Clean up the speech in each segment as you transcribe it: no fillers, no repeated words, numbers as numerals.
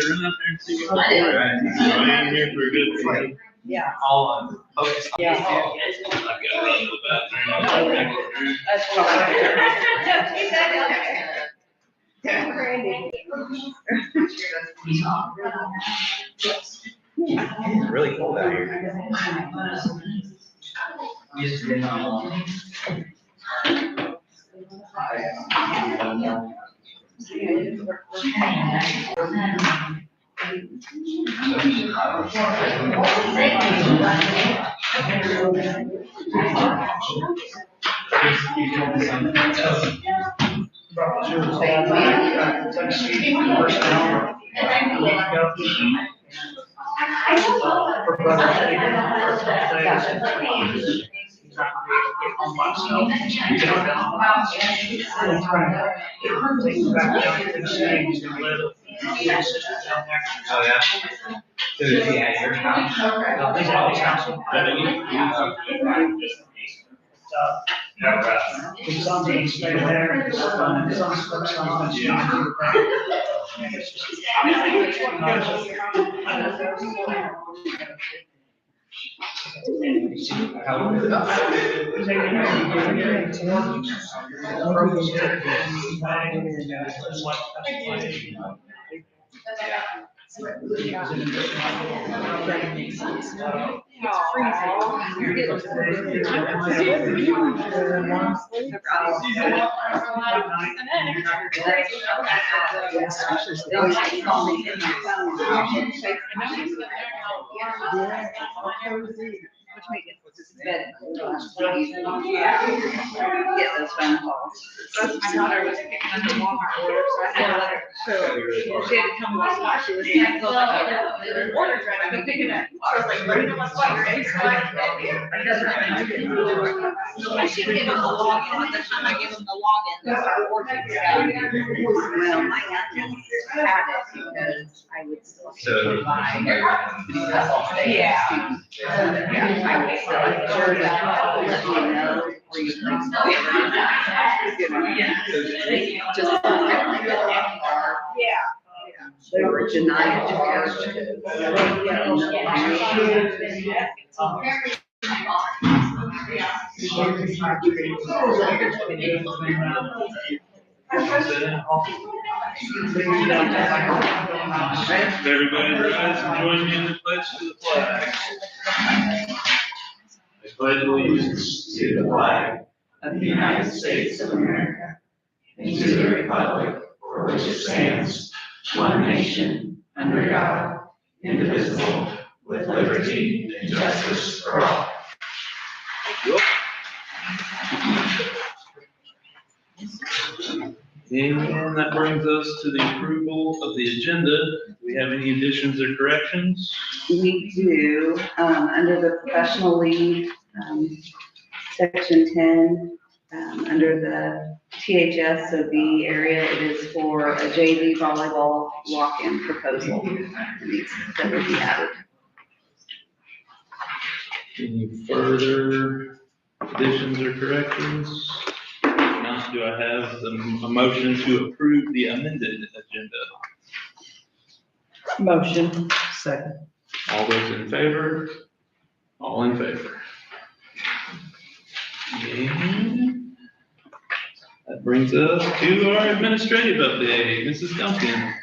run out there and see what's going on. I'm here for a good fight. Yeah. I'll focus on Yeah. this. I've got to run to the bathroom. That's what It's really cold out here. Oh, yeah. So is he at your house? No, he's at his house. His son didn't stay there. His son's How old is Which made it better. Get those phone calls. My daughter was picking up the Walmart order, so I had to let her, so she had to come watch why she was in. So like, the order's ready, go pick it up. So I was like, bring them up, what, your eggs, like, I should give them the login, and the time I give them the login, they'll start ordering. Well, my aunt had it because I would still. So- buy. Yeah. Yeah, I would still, sure, let me know where you think. Just. Yeah. They were denied charge. Everybody rise and join me in the pledge to the flag. I pledge allegiance to the flag of the United States of America and to the republic for which it stands, one nation, under God, indivisible, with liberty and justice for all. And that brings us to the approval of the agenda. Do we have any additions or corrections? We do, under the professional lead, section 10, under the THSOB area, it is for a JV volleyball walk-in proposal. It needs to be added. Any further additions or corrections? Now, do I have a motion to approve the amended agenda? Motion. Second. All those in favor? All in favor? And that brings us to our administrative update. Mrs. Duncan.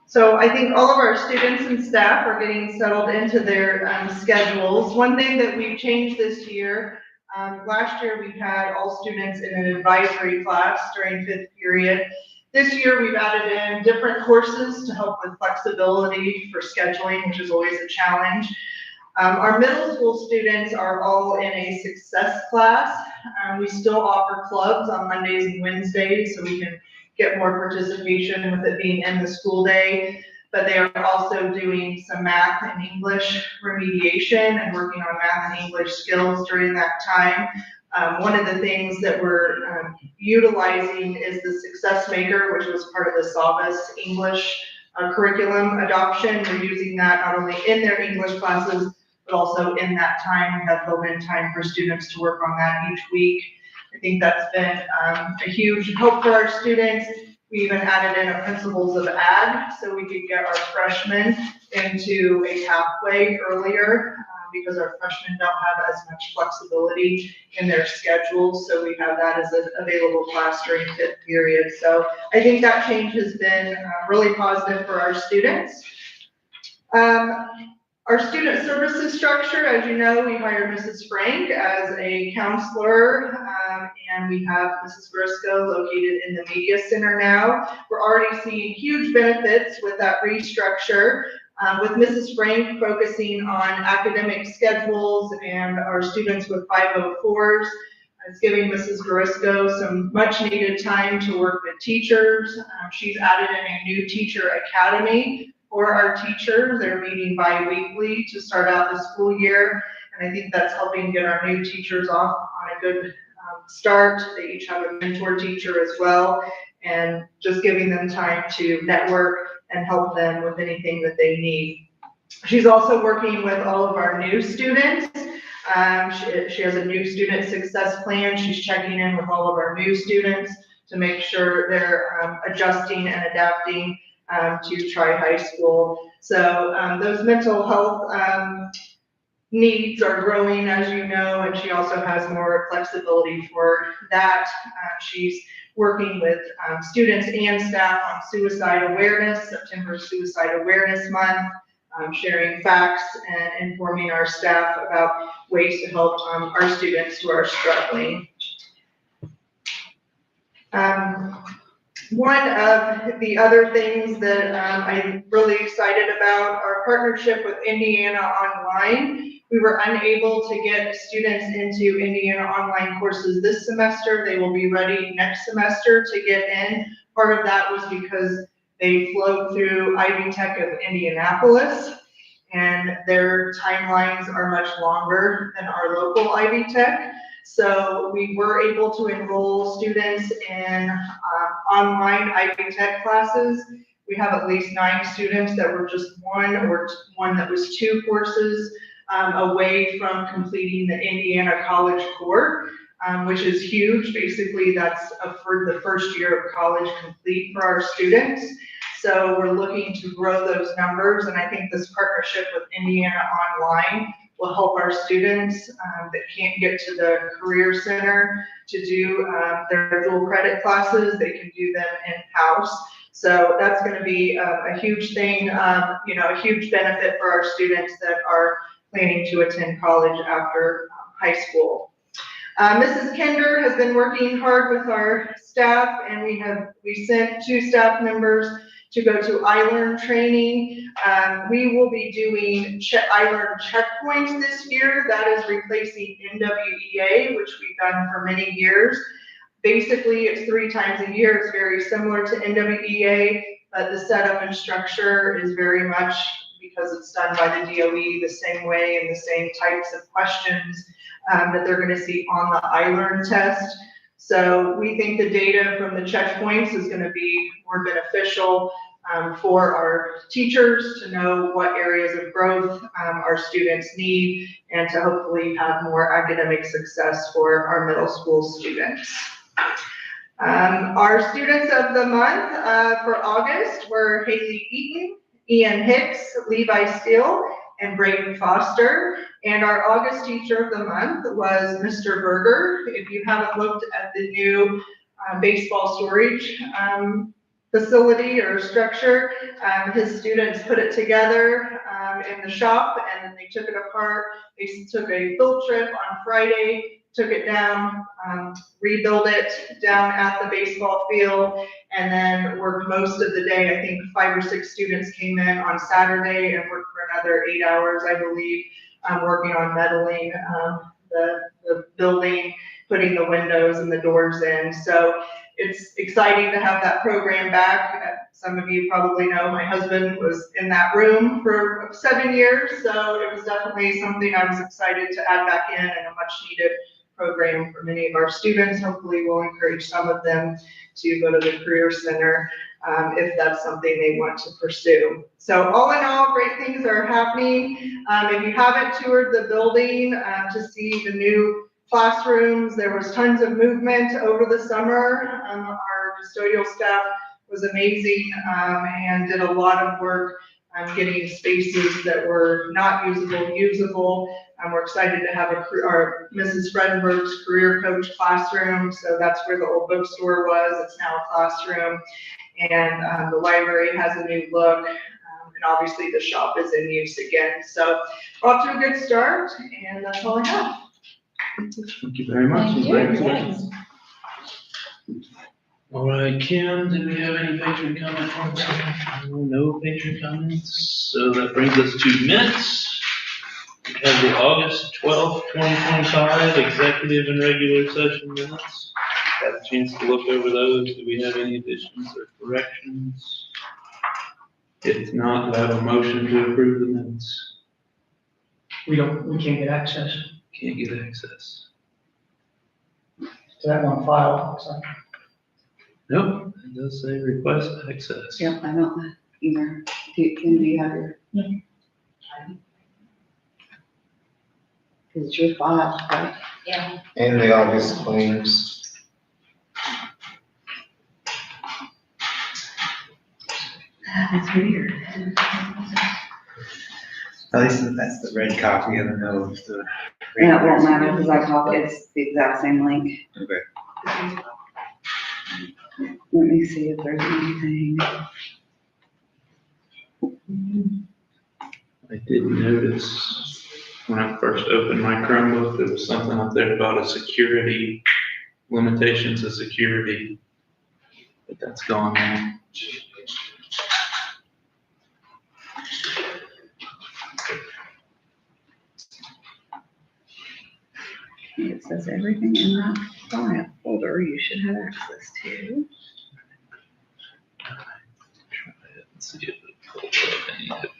So I think all of our students and staff are getting settled into their schedules. One thing that we've changed this year, last year we had all students in an advisory class during 5th period. This year we've added in different courses to help with flexibility for scheduling, which is always a challenge. Our middle school students are all in a success class. We still offer clubs on Mondays and Wednesdays so we can get more participation with it being in the school day, but they are also doing some math and English remediation and working on math and English skills during that time. One of the things that we're utilizing is the Success Maker, which was part of the Savas English curriculum adoption. We're using that not only in their English classes, but also in that time. We have built-in time for students to work on that each week. I think that's been a huge help for our students. We even added in a principles of ag, so we could get our freshmen into a pathway earlier, because our freshmen don't have as much flexibility in their schedules, so we have that as an available class during fifth period. So I think that change has been really positive for our students. Our student services structure, as you know, we hired Mrs. Frank as a counselor, and we have Mrs. Briscoe located in the media center now. We're already seeing huge benefits with that restructure, with Mrs. Frank focusing on academic schedules and our students with 504s. It's giving Mrs. Briscoe some much needed time to work with teachers. She's added in a new teacher academy for our teachers. They're meeting bi-weekly to start out the school year, and I think that's helping get our new teachers off on a good start. They each have a mentor teacher as well, and just giving them time to network and help them with anything that they need. She's also working with all of our new students. She has a new student success plan. She's checking in with all of our new students to make sure they're adjusting and adapting to Tri-High School. So those mental health needs are growing, as you know, and she also has more flexibility for that. She's working with students and staff on suicide awareness, September Suicide Awareness Month, sharing facts and informing our staff about ways to help our students who are struggling. One of the other things that I'm really excited about, our partnership with Indiana Online. We were unable to get students into Indiana Online courses this semester. They will be ready next semester to get in. Part of that was because they flowed through Ivy Tech of Indianapolis, and their timelines are much longer than our local Ivy Tech. So we were able to enroll students in online Ivy Tech classes. We have at least 9 students that were just one or one that was 2 courses away from completing the Indiana College Core, which is huge. Basically, that's for the first year of college complete for our students. So we're looking to grow those numbers, and I think this partnership with Indiana Online will help our students that can't get to the Career Center to do their dual credit classes. They can do them in-house. So that's going to be a huge thing, a huge benefit for our students that are planning to attend college after high school. Mrs. Kinder has been working hard with our staff, and we sent 2 staff members to go to iLearn training. We will be doing iLearn checkpoints this year. That is replacing NWEA, which we've done for many years. Basically, it's 3 times a year. It's very similar to NWEA, but the setup and structure is very much, because it's done by the DOE the same way and the same types of questions that they're going to see on the iLearn test. So we think the data from the checkpoints is going to be more beneficial for our teachers to know what areas of growth our students need, and to hopefully have more academic success for our middle school students. Our students of the month for August were Haley Eaton, Ian Hicks, Levi Steele, and Braden Foster. And our August teacher of the month was Mr. Berger. If you haven't looked at the new baseball storage facility or structure, his students put it together in the shop, and then they took it apart. They took a field trip on Friday, took it down, rebuilt it down at the baseball field, and then worked most of the day. I think 5 or 6 students came in on Saturday and worked for another 8 hours, I believe, working on metaling the building, putting the windows and the doors in. So it's exciting to have that program back. Some of you probably know my husband was in that room for 7 years, so it was definitely something I was excited to add back in, and a much needed program for many of our students. Hopefully we'll encourage some of them to go to the Career Center if that's something they want to pursue. So all in all, great things are happening. If you haven't toured the building to see the new classrooms. There was tons of movement over the summer. Our custodial staff was amazing, and did a lot of work getting spaces that were not usable. We're excited to have our Mrs. Fredenberg's career coach classroom. So that's where the old bookstore was. It's now a classroom. And the library has a new look. And obviously the shop is in use again. So off to a good start, and that's all I have. Thank you very much. Thank you. Great questions. All right, Kim, do we have any patron comments? No patron comments, so that brings us to minutes. We have the August 12th, 2025 executive and regular session minutes. Got a chance to look over those. Do we have any additions or corrections? If not, do I have a motion to approve the minutes? We can't get access Can't get access. to that one file, so. Nope, it does say request access. Yep, I don't either. Do you have your? Cause it's your file, right? Yeah. And the August claims. That's weird. At least that's the red copy, I don't know if the. And it won't matter because I copied, it's the exact same link. Okay. Let me see if there's anything. I did notice when I first opened my Chromebook, there was something up there about a security, limitations of security. But that's gone now. It says everything in that file folder you should have access to. Try it and see if it pulls up anything.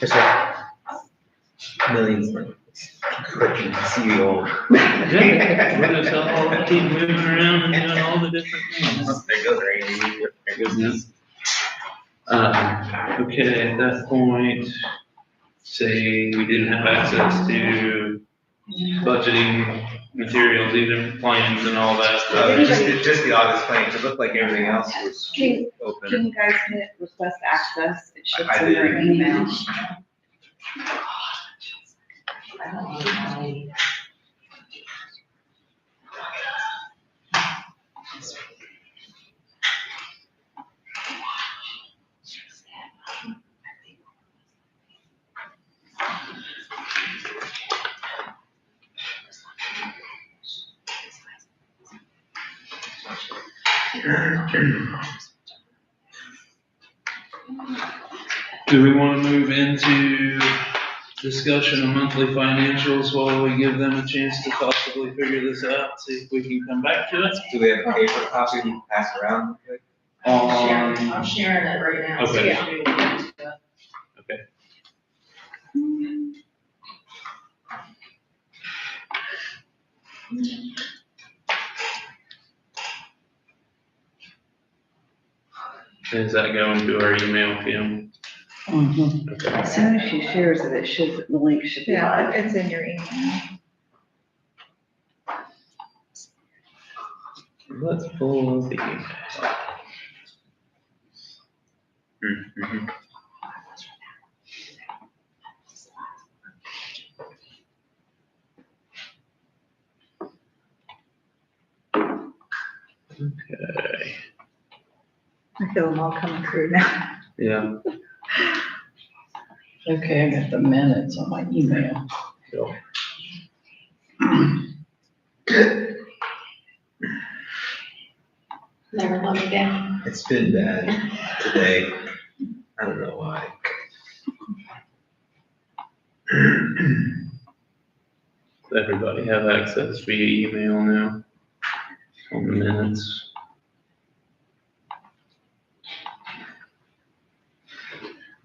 There's like millions of clicking, see all. Yeah, we'll just all keep moving around and doing all the different things. There goes Randy, there goes this. Okay, at that point, say we didn't have access to budgeting materials, either plans and all that. Just the August claims, it looked like everything else was Can open. you guys hit request access? It should I send your did. email. Do we want to move into discussion of monthly financials while we give them a chance to possibly figure this out, see if we can come back to it? Do we have a paper copy to pass around? I'm sharing it right now. Okay. Yeah. Okay. Is that going to our email, Kim? Okay. As soon as she shares it, the link should be Yeah, live. it's in your email. Let's pull the email. Mhm. Okay, I feel them all coming through now. yeah. Okay, I got the minutes on my email. So, Never love again. It's been bad today. I don't know why. does everybody have access via email now on the minutes?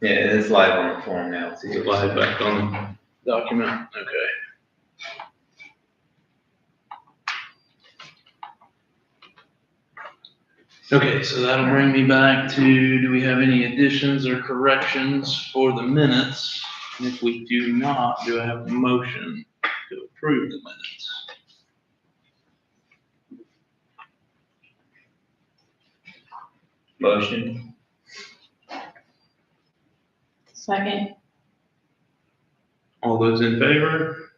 Yeah, it is live on the phone now Is it too. live back on the document? Okay. Okay, so that'll bring me back to, do we have any additions or corrections for the minutes? And if we do not, do I have a motion to approve the minutes? Motion. Second. All those in favor?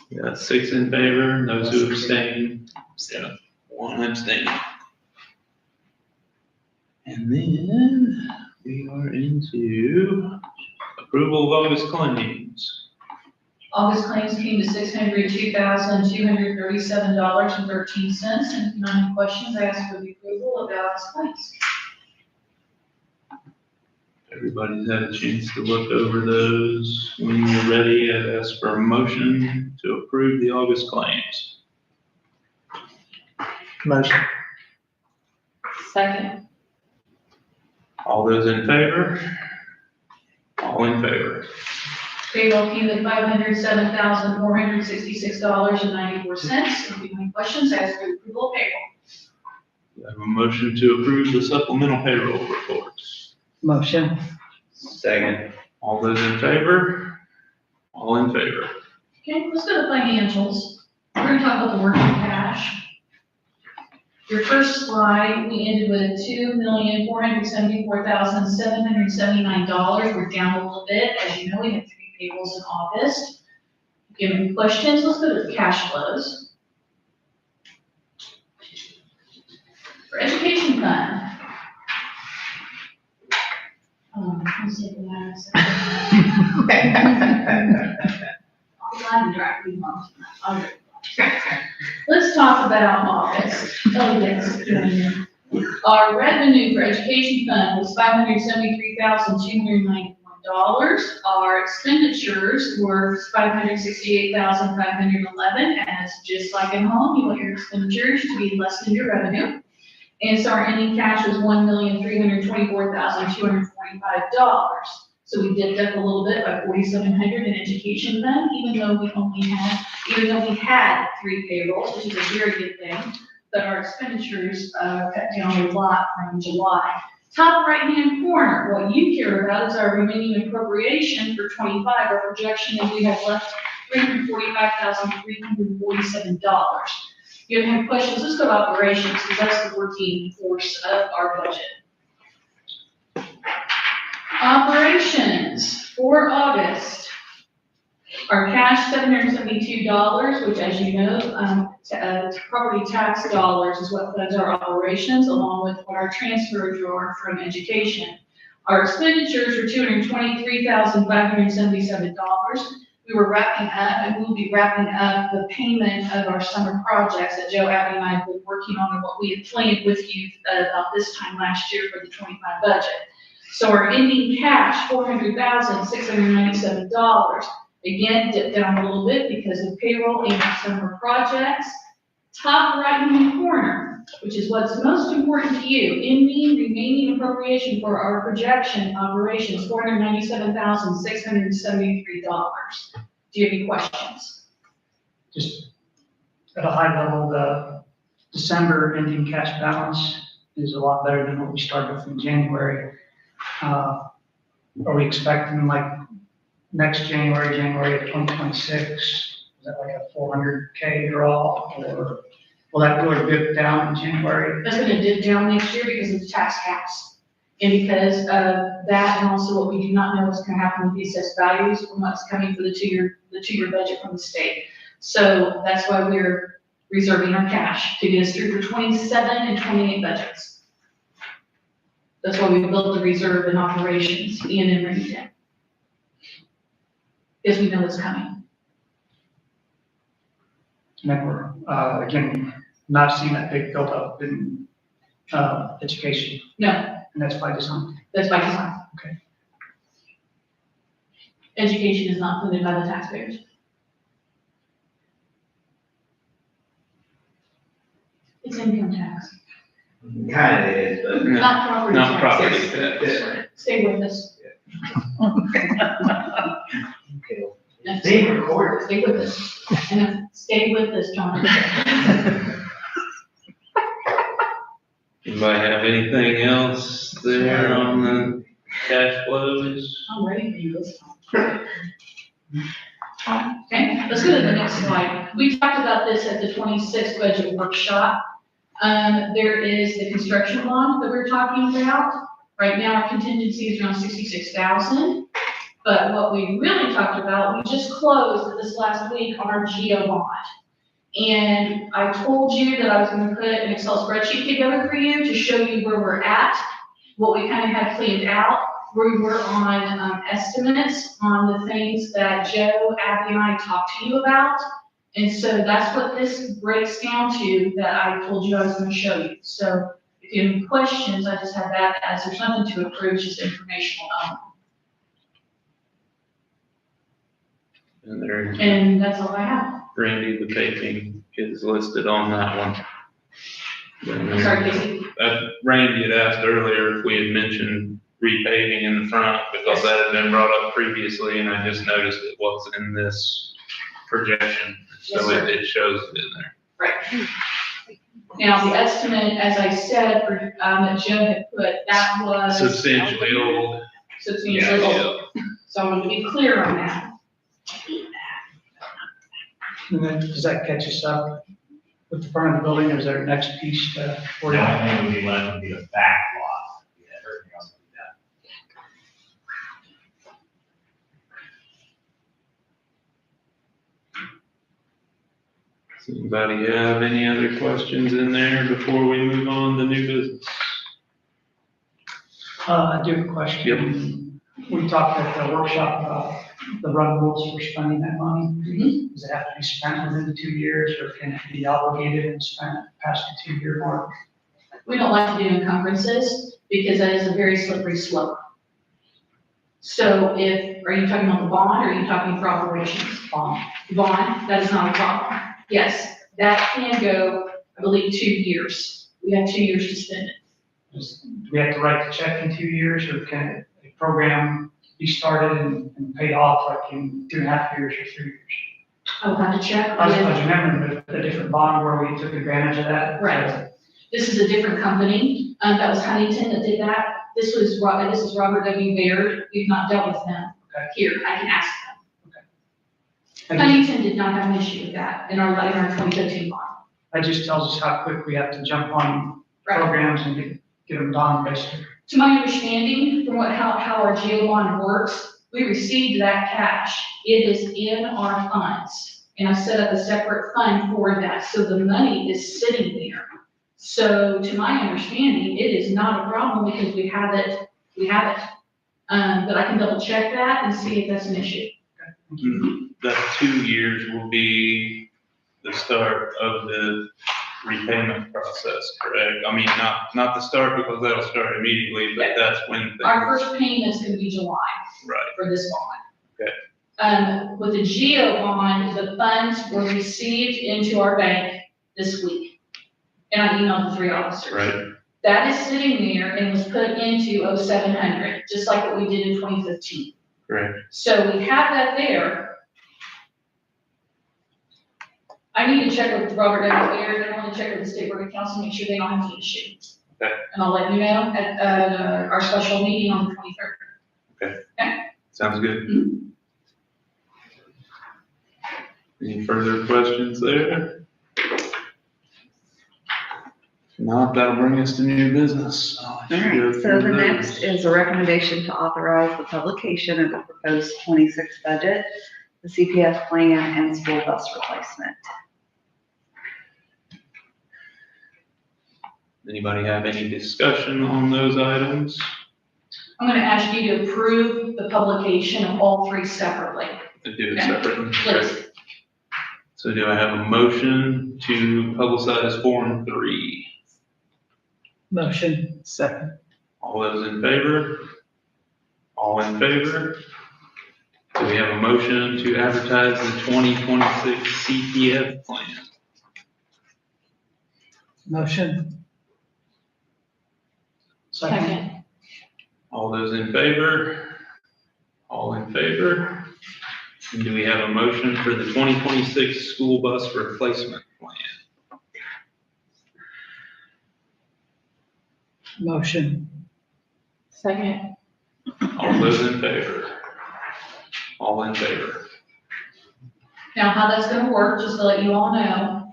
Yeah, 6 in favor, those who abstain, yeah, 1 abstain. And then we are into approval of August claims. August claims came to $602,237.13. And if you have any questions, I ask for the approval of the August claims. Everybody's had a chance to look over those. When you're ready, I'd ask for a motion to approve the August claims. Motion. Second. All those in favor? All in favor. Payroll came to $507,466.94. If you have any questions, I ask for the approval of payroll. Do I have a motion to approve the supplemental payroll reports. Motion. Second. All those in favor? All in favor. Okay, let's go to financials. We're gonna talk about the working cash. Your first slide, we ended with $2,474,779. We're down a little bit. As you know, we had 3 payrolls in August. If you have any questions, let's go to the cash flows. For education fund. Let's see if we have a second. Let's talk about August. Oh, yes. Our revenue for education fund was $573,291. Our expenditures were $568,511, as just like at home, you want your expenditures to be less than your revenue. And so our ending cash was $1,324,245. So we dipped up a little bit by $4,700 in education fund, even though we had 3 payrolls, which is a very good thing. But our expenditures cut down a lot from July. Top right-hand corner, what you care about is our remaining appropriation for 25. Our projection is we have left $345,347. If you have any questions, let's go to operations, because that's the working force of our budget. Operations for August. Our cash, $772, which, as you know, property tax dollars is what funds our operations, along with what our transfers are from education. Our expenditures were $223,577. We were wrapping up, and we'll be wrapping up the payment of our summer projects that Joe, Abby, and I have been working on, and what we had planned with you about this time last year for the 25 budget. So our ending cash, $400,697. Again, dipped down a little bit because of payroll and summer projects. Top right-hand corner, which is what's most important to you, ending remaining appropriation for our projection operations, $497,673. Do you have any questions? Just at a high level, the December ending cash balance is a lot better than what we started with in January. Are we expecting like next January of 2026, is that like a 400K draw, or will that go a bit down in January? That's gonna dip down next year because of the tax caps. And because of that, and also what we do not know what's gonna happen with the assessed values from what's coming for the two-year budget from the state. So that's why we're reserving our cash to get us through for 27 and 28 budgets. That's why we built the reserve in operations and in Remington. Because we know it's coming. And then we're, again, not seeing that big buildup in, education, No, and that's by design. that's by design. Okay. Education is not funded by the taxpayers. It's income tax, Kind of is, but. not property tax. Not property tax. Stay with us. Okay. No, Being recorded. Stay with us. And stay with us, John. Anybody have anything else there on the cash flows? I'm ready for you this time. Okay, let's go to the next slide. We talked about this at the 26th budget workshop. There is the construction bond that we're talking about. Right now, our contingency is around 66,000. But what we really talked about, we just closed this last week on our GEO bond. And I told you that I was gonna put an Excel spreadsheet together for you to show you where we're at, what we kind of had planned out, where we were on estimates on the things that Joe, Abby, and I talked to you about. And so that's what this breaks down to that I told you I was gonna show you. So if you have any questions, I just have that as there's nothing to approve, it's just informational only. And there, And that's all I have. Randy, the paving is listed on that one. I'm sorry, Casey. Randy had asked earlier if we had mentioned repaving in the front, because that had been brought up previously, and I just noticed it wasn't in this projection. Yes, So sir. it shows it in there. Right. Now, the estimate, as I said, for, that Joe had put, that was Substantially old. substantially old. So I want to be clear on that. And then, does that catch us up with the front of the building, or is there a next piece to? The only thing would be left would be the back lot. Yeah, everything else would be done. Does anybody have any other questions in there before we move on to new business? I do have a question. We talked at the workshop about the run rules for spending that money. Mhm. Does it have to be spent within 2 years, or can it be obligated and spent past the 2-year mark? We don't like to do encumbrances because that is a very slippery slope. So are you talking about the bond, or are you talking for operations? Bond. Bond, that is not a problem. Yes, that can go, I believe, 2 years. We have 2 years to spend it. Do we have to write the check in 2 years, or can a program be started and paid off like in 2.5 years or 3 years? I will have to check. I was remembering a different bond where we took advantage of that. Right. This is a different company. That was Huntington that did that. This is Robert W. Baird. We've not dealt with them. Okay. Here, I can ask them. That just- Huntington did not have an issue with that in our 2015 bond. That just tells us how quick we have to jump on Right. programs and get them done, basically. To my understanding, from how our GEO bond works, we received that cash. It is in our funds. And I set up a separate fund for that. So the money is sitting there. So to my understanding, it is not a problem because we have it. But I can double check that and see if that's an issue. That 2 years will be the start of the repayment process, correct? I mean, not the start, because that'll start immediately, but that's when Our things, first payment's gonna be July right, for this bond. Okay. With the GEO bond, the funds were received into our bank this week. And I emailed the 3 officers. right? That is sitting there and was put into 0700, just like what we did in 2015. Correct. So we have that there. I need to check with Robert W. Baird, and I want to check with the State Board of Council, make sure they don't have any issue. Okay. And I'll let you know at our special meeting on the 23rd. Sounds good. Mhm. Any further questions there? If not, that'll bring us to new business. All right, so the next is a recommendation to authorize the publication of the proposed 26 budget, the CPF plan, and school bus replacement. Anybody have any discussion on those items? I'm going to ask you to approve the publication of all 3 separately, To do it separately? please. So do I have a motion to publicize Form 3? Motion. Second. All those in favor? All in favor? Do we have a motion to advertise the 2026 CPF plan? Motion. Second. All those in favor? All in favor? And do we have a motion for the 2026 school bus replacement plan? Motion. Second. All those in favor? All in favor? Now, how that's gonna work, just to let you all know,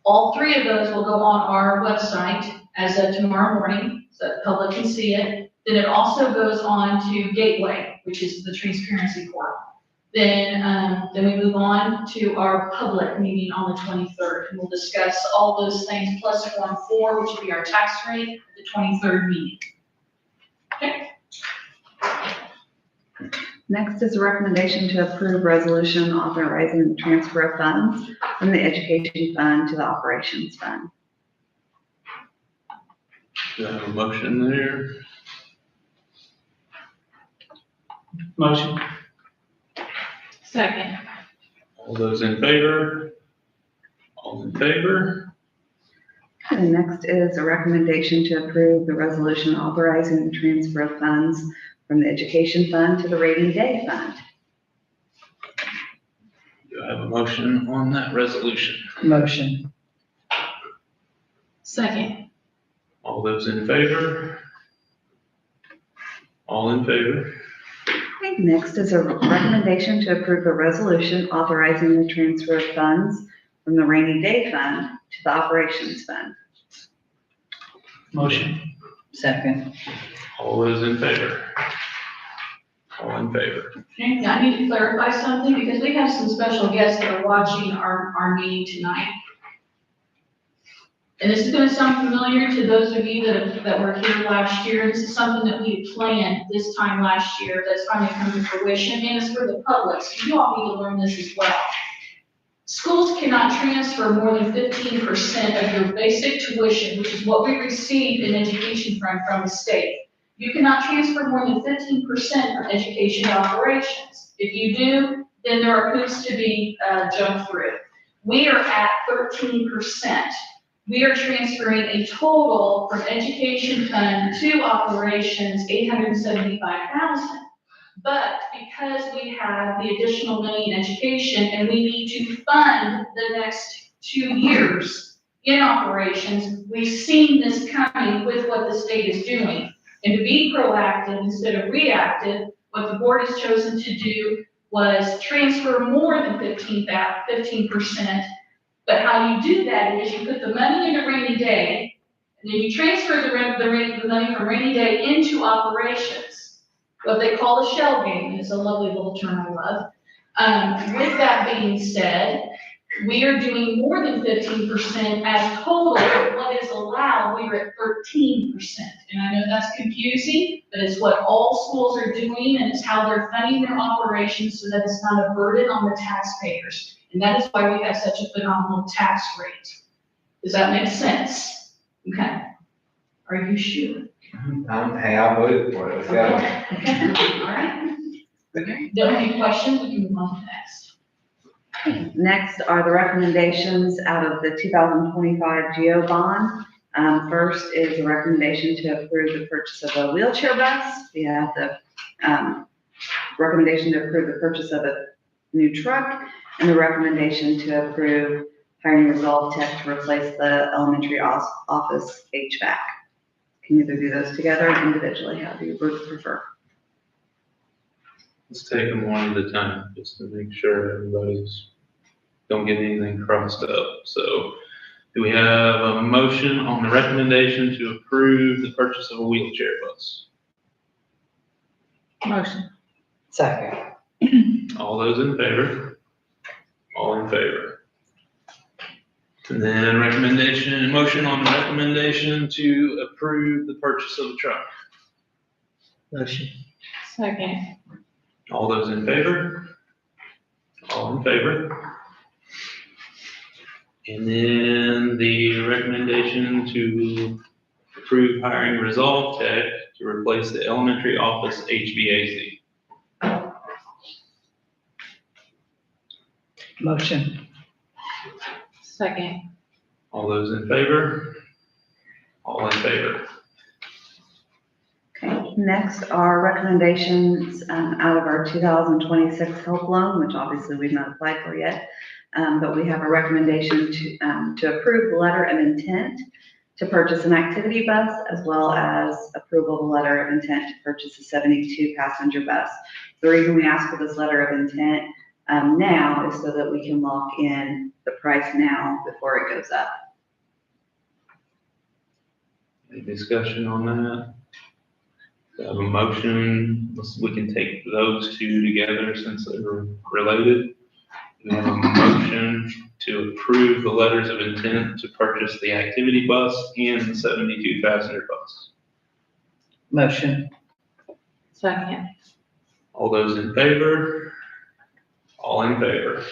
all three of those will go on our website as of tomorrow morning, so that the public can see it. Then it also goes on to Gateway, which is the transparency portal. Then we move on to our public meeting on the 23rd, and we'll discuss all those things, plus a 1-4, which will be our tax rate, at the 23rd meeting. Okay? Next is a recommendation to approve resolution authorizing the transfer of funds from the education fund to the operations fund. Do I have a motion there? Motion. Second. All those in favor? All in favor? And next is a recommendation to approve the resolution authorizing the transfer of funds from the education fund to the rainy day fund. Do I have a motion on that resolution? Motion. Second. All those in favor? All in favor? Okay, next is a recommendation to approve a resolution authorizing the transfer of funds from the rainy day fund to the operations fund. Motion. Second. All those in favor? All in favor? Okay, now I need to clarify something, because we have some special guests that are watching our meeting tonight. And this is gonna sound familiar to those of you that were here last year. This is something that we had planned this time last year that's finally come to fruition, and it's for the public, so you all need to learn this as well. Schools cannot transfer more than 15% of your basic tuition, which is what we receive in education from the state. You cannot transfer more than 15% from education to operations. If you do, then there are hoops to be jumped through. We are at 13%. We are transferring a total from education fund to operations, $875,000. But because we have the additional money in education and we need to fund the next 2 years in operations, we've seen this coming with what the state is doing. And to be proactive instead of reactive, what the board has chosen to do was transfer more than 15%. But how you do that is you put the money in a rainy day, and then you transfer the money from rainy day into operations. What they call a shell game, is a lovely little term I love. With that being said, we are doing more than 15% as total, but what is allowed, we are at 13%. And I know that's confusing, but it's what all schools are doing, and it's how they're funding their operations so that it's not a burden on the taxpayers. And that is why we have such a phenomenal tax rate. Does that make sense? Okay. Are you sure? Hey, I voted for it, let's go. Okay. All right. Don't have any questions, we can move on to next. Next are the recommendations out of the 2025 GEO bond. First is a recommendation to approve the purchase of a wheelchair bus. We have the recommendation to approve the purchase of a new truck, and the recommendation to approve hiring Resolve Tech to replace the elementary office HVAC. Can either do those together or individually, how do you prefer? Let's take them one at a time, just to make sure don't get anything crossed up. So, do we have a motion on the recommendation to approve the purchase of a wheelchair bus? Motion. Second. All those in favor? All in favor? And then motion on the recommendation to approve the purchase of a truck. Motion. Second. All those in favor? All in favor? And then the recommendation to approve hiring Resolve Tech to replace the elementary office HVAC. Motion. Second. All those in favor? All in favor? Okay, next are recommendations out of our 2026 help loan, which obviously we've not applied for yet. But we have a recommendation to approve the letter of intent to purchase an activity bus, as well as approval of a letter of intent to purchase a 72 passenger bus. The reason we ask for this letter of intent now is so that we can lock in the price now before it goes up. Any discussion on that? We have a motion, we can take those two together since they're related. We have a motion to approve the letters of intent to purchase the activity bus and the 72 passenger bus. Motion. Second. All those in favor? All in favor?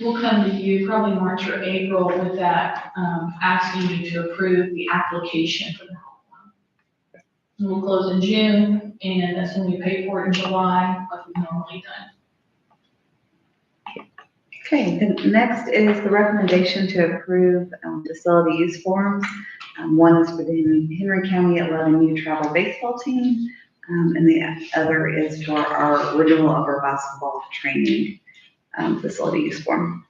We'll come to you probably March or April with that, asking you to approve the application for the health one. We'll close in June, and that's when we pay for it in July, like we've normally done. Okay, the next is the recommendation to approve facility use forms. One is for the Henry County 11U travel baseball team, and the other is for our renewal of our basketball training facility use form.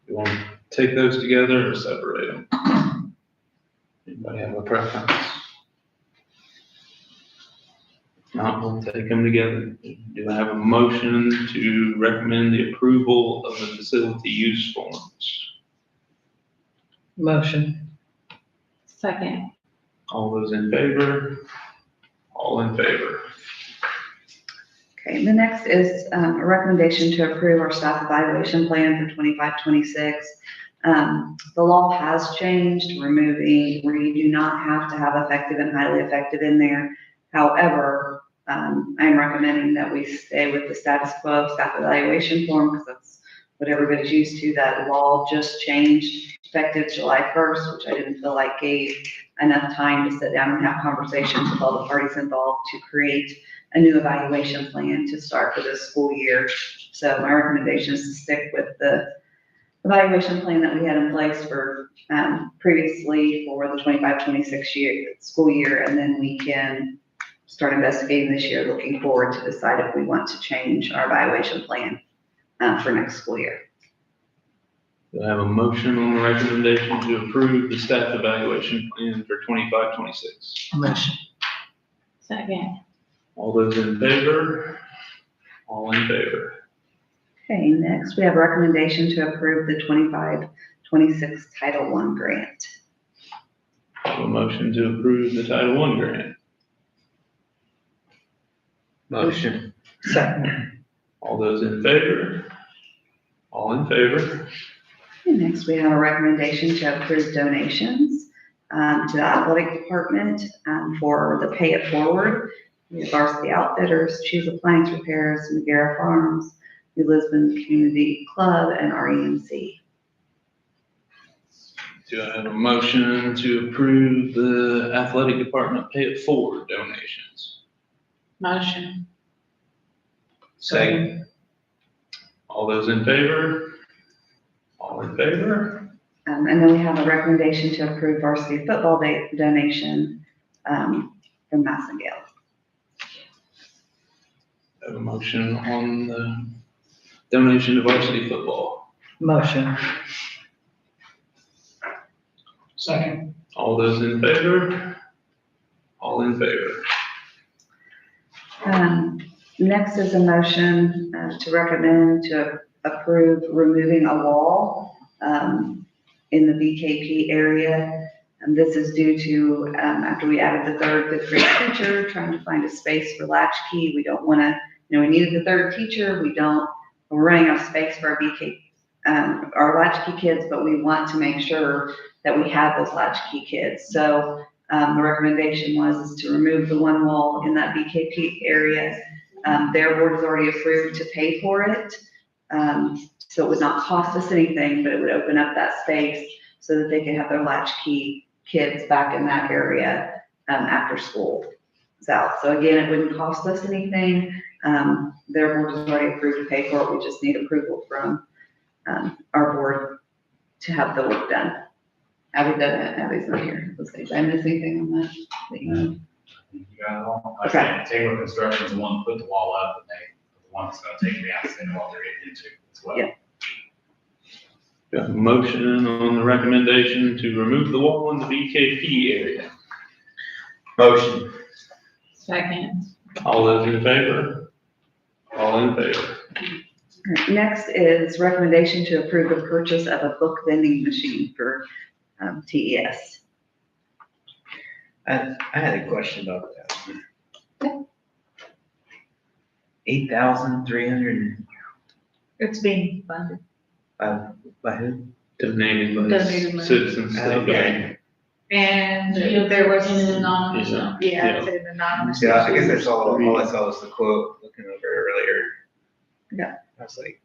You want to take those together or separate them? Anybody have a preference? If not, we'll take them together. Do I have a motion to recommend the approval of the facility use forms? Motion. Second. All those in favor? All in favor? Okay, the next is a recommendation to approve our staff evaluation plan for 25-26. The law has changed, removing where you do not have to have effective and highly effective in there. However, I'm recommending that we stay with the status quo staff evaluation form because that's what everybody's used to. That law just changed effective July 1st, which I didn't feel like gave enough time to sit down and have conversations with all the parties involved to create a new evaluation plan to start for this school year. So my recommendation is to stick with the evaluation plan that we had in place for previously for the 25-26 school year, and then we can start investigating this year, looking forward to decide if we want to change our evaluation plan for next school year. Do I have a motion on the recommendation to approve the staff evaluation plan for 25-26? Motion. Second. All those in favor? All in favor? Okay, next we have a recommendation to approve the 25-26 Title I grant. Have a motion to approve the Title I grant. Motion. Second. All those in favor? All in favor? And next, we have a recommendation to approve donations to the athletic department for the Pay It Forward. We have Varsity Outfitters, Choose Appliance Repairs, McGarrett Farms, the Lisbon Community Club, and REMC. Do I have a motion to approve the athletic department Pay It Forward donations? Motion. Second. All those in favor? All in favor? And then we have a recommendation to approve varsity football donation from Massengale. Have a motion on the donation to varsity football. Motion. Second. All those in favor? All in favor? Next is a motion to recommend to approve removing a wall in the BKP area. And this is due to, after we added the third fifth grade teacher, trying to find a space for latchkey. We don't want to, we needed the third teacher. We're running out of space for our BK, our latchkey kids, but we want to make sure that we have those latchkey kids. So the recommendation was to remove the one wall in that BKP area. Their board has already approved to pay for it. So it would not cost us anything, but it would open up that space so that they could have their latchkey kids back in that area after school is out. So again, it wouldn't cost us anything. Their board has already approved to pay for it. We just need approval from our board to have the work done. Abby done it. Abby's not here. Let's see, did I miss anything on that? You got it all. Like Okay. I said, Taylor Construction is the one that put the wall up, and the one that's gonna take the accident while they're getting into it as well. Yeah. Got a motion on the recommendation to remove the wall in the BKP area. Motion. Second. All those in favor? All in favor? Next is recommendation to approve the purchase of a book vending machine for TES. I had a question about that. 8,300, It's being funded. by who? Donated Donated by money. citizens. Yeah. And Yeah, there was, in an anonymous. Yeah. yeah, it's an anonymous. Yeah, I guess that's all I saw was the quote looking over earlier. Yeah. I was like,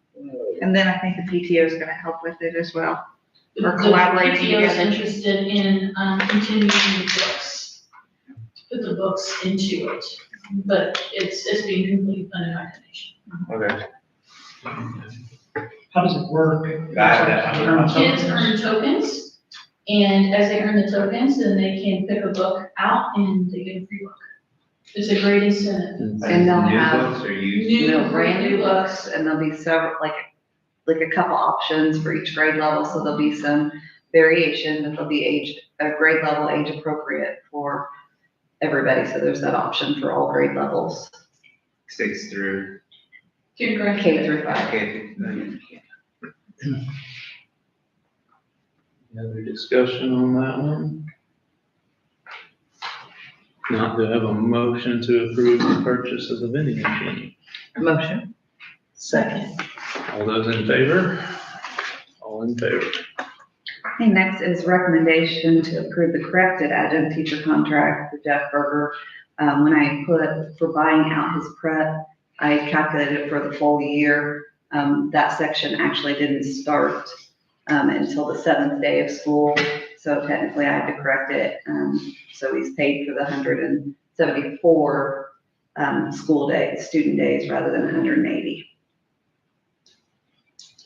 And then I think the PTO is gonna help with it as well. Or The collaborating PTO is together. interested in, continuing the books, to put the books into it, but it's being completely funded by donation. okay. How does it work? Kids earn tokens, and as they earn the tokens, then they can pick a book out and they get a free book. It's a great incentive. And they'll New have books or used? No, brand new books, and there'll be several, like a couple options for each grade level, so there'll be some variation, but they'll be grade level, age appropriate for everybody, so there's that option for all grade levels, 6 through. Kindergarten. K through 5. Okay. Any other discussion on that one? Not to have a motion to approve the purchase of the vending machine. Motion. Second. All those in favor? All in favor? Okay, next is recommendation to approve the corrected adjunct teacher contract for Jeff Berger. When I put for buying out his prep, I calculated it for the full year. That section actually didn't start until the 7th day of school, so technically I had to correct it. So he's paid for the 174 student days rather than 180.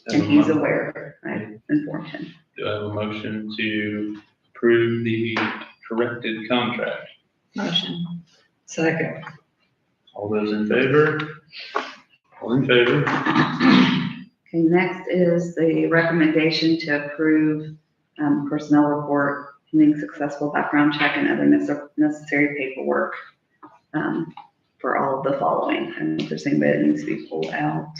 And he's aware, I informed him. Do I have a motion to approve the corrected contract? Motion. Second. All those in favor? All in favor? Okay, next is the recommendation to approve personnel report, pending successful background check and other necessary paperwork for all of the following. And if there's anybody that needs to be pulled out.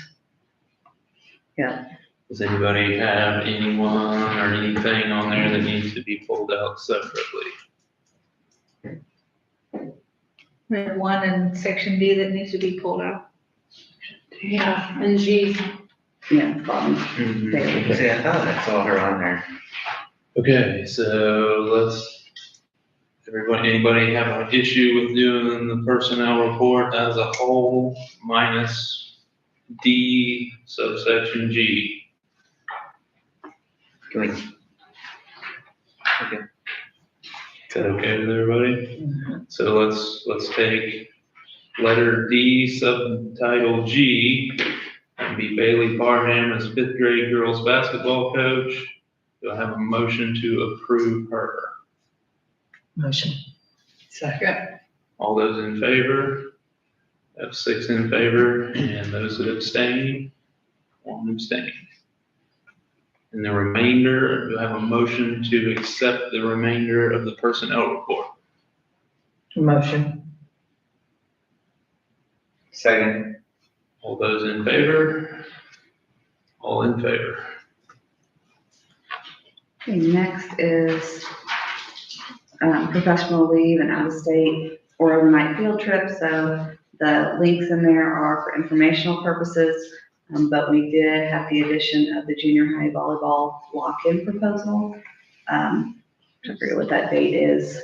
Yeah, Does anybody have anyone or anything on there that needs to be pulled out separately? We have one in section D that needs to be pulled out. Yeah, and G. yeah, bottom. Mm-hmm. See, I thought I saw her on there. Okay, so anybody have an issue with doing the personnel report as a whole minus D subsection G? Can we? Okay. Is that okay with everybody? So let's take letter D, subtitle G, and be Bailey Parham as 5th grade girls basketball coach. Do I have a motion to approve her? Motion. Second. All those in favor? Have 6 in favor, and those that abstain, 1 abstain. And the remainder, do I have a motion to accept the remainder of the personnel report? Motion. Second. All those in favor? All in favor? Okay, next is professional leave and out-of-state or overnight field trips. So the links in there are for informational purposes, but we did have the addition of the junior high volleyball lock-in proposal. I forget what that date is.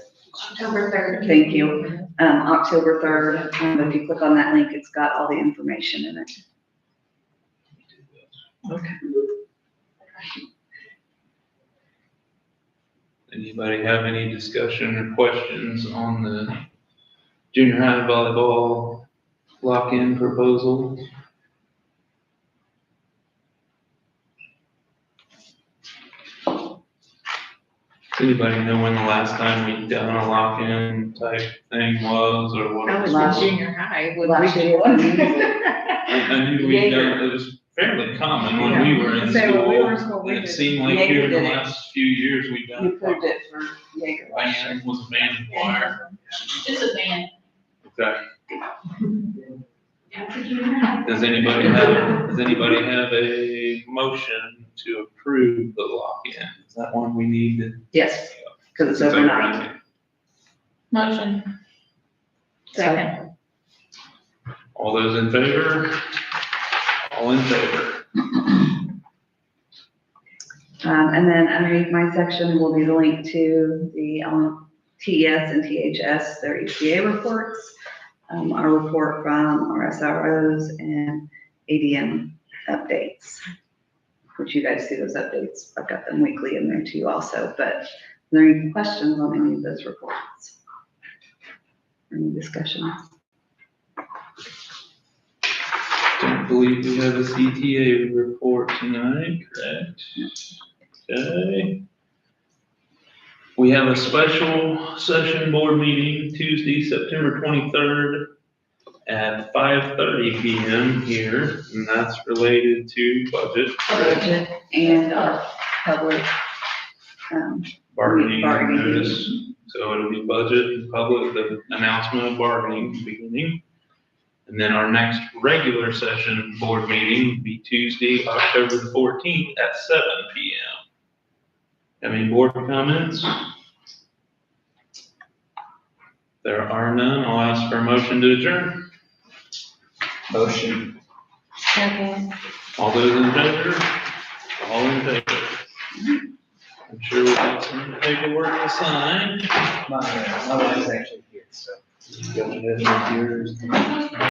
October 3rd. Thank you. October 3rd. If you click on that link, it's got all the information in it. Okay. Anybody have any discussion or questions on the junior high volleyball lock-in proposal? Does anybody know when the last time we done a lock-in type thing was, or what? it That was was? Last for junior high. when we last did year. one. I knew we done, it was fairly common when we were in Say, when we were in school. school, we And it did. seemed like here in the Jaeger did it. last few years, we've You done. approved it for Jaeger last year. Band was a band choir. It's a band. Okay. Does anybody have a motion to approve the lock-in? Is that one we need to? Yes, because it's overnight. Motion. Second. All those in favor? All in favor? And then underneath my section will be the link to the TES and THS, their ECA reports, our report from our SROs and ADM updates, which you guys see those updates. I've got them weekly in there too also, but are there any questions on any of those reports? Any discussions? Don't believe we have a CTA report tonight, correct? Okay. We have a special session board meeting Tuesday, September 23rd at 5:30 PM here, and that's related to budget. Budget and our public, Bargaining Bargaining. notice. So it'll be budget and public, the announcement of bargaining beginning. And then our next regular session board meeting will be Tuesday, October the 14th at 7 PM. Any board comments? There are none. I'll ask for a motion to adjourn. Motion. Second. All those in favor? All in favor? I'm sure we'll have some paperwork to sign. My wife's actually here, so. Yours.